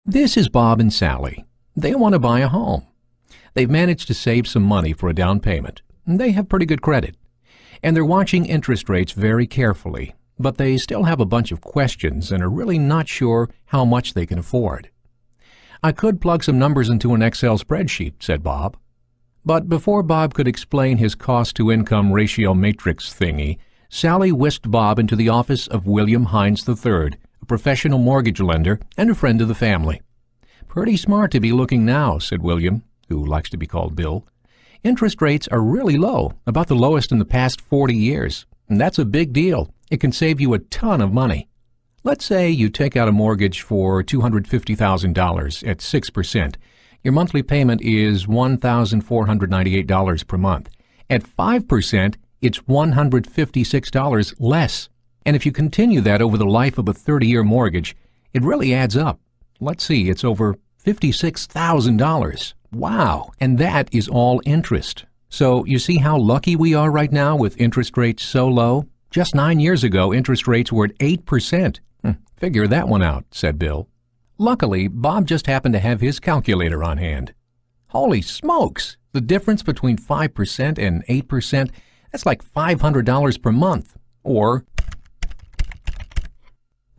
This is Bob and Sally. They want to buy a home. They've managed to save some money for a down payment. They have pretty good credit. And they're watching interest rates very carefully, but they still have a bunch of questions and are really not sure how much they can afford. I could plug some numbers into an Excel spreadsheet, said Bob. But before Bob could explain his cost-to-income ratio matrix thingy, Sally whisked Bob into the office of William Hines III, a professional mortgage lender and a friend of the family. Pretty smart to be looking now, said William, who likes to be called Bill. Interest rates are really low, about the lowest in the past 40 years. And that's a big deal. It can save you a ton of money. Let's say you take out a mortgage for $250,000 at 6%. Your monthly payment is $1,498 per month. At 5%, it's $156 less. And if you continue that over the life of a 30-year mortgage, it really adds up. Let's see, it's over $56,000. Wow, and that is all interest. So you see how lucky we are right now with interest rates so low? Just 9 years ago, interest rates were at 8%. Figure that one out, said Bill. Luckily, Bob just happened to have his calculator on hand. Holy smokes! The difference between 5% and 8%, that's like $500 per month. Or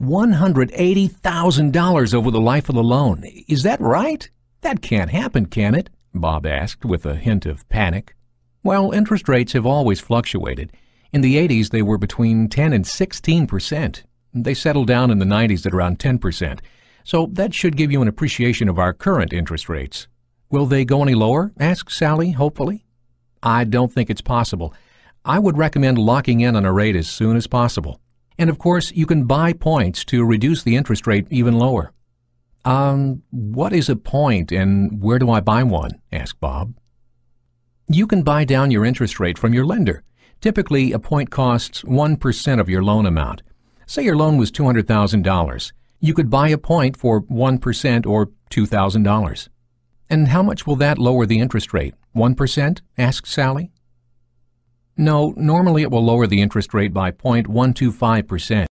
$180,000 over the life of the loan. Is that right? That can't happen, can it? Bob asked with a hint of panic. Well, interest rates have always fluctuated. In the 80s, they were between 10 and 16%. They settled down in the 90s at around 10%. So that should give you an appreciation of our current interest rates. Will they go any lower? Asked Sally, hopefully. I don't think it's possible. I would recommend locking in on a rate as soon as possible. And of course, you can buy points to reduce the interest rate even lower. What is a point and where do I buy one? Asked Bob. You can buy down your interest rate from your lender. Typically, a point costs 1% of your loan amount. Say your loan was $200,000. You could buy a point for 1% or $2,000. And how much will that lower the interest rate? 1%? Asked Sally. No, normally it will lower the interest rate by 0.125%.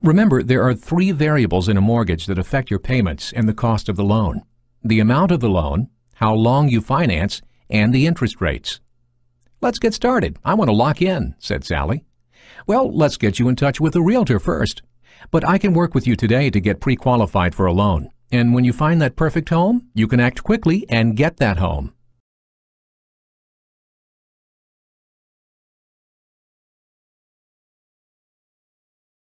Remember, there are 3 variables in a mortgage that affect your payments and the cost of the loan: the amount of the loan, how long you finance, and the interest rates. Let's get started. I want to lock in, said Sally. Well, let's get you in touch with a realtor first. But I can work with you today to get pre-qualified for a loan. And when you find that perfect home, you can act quickly and get that home.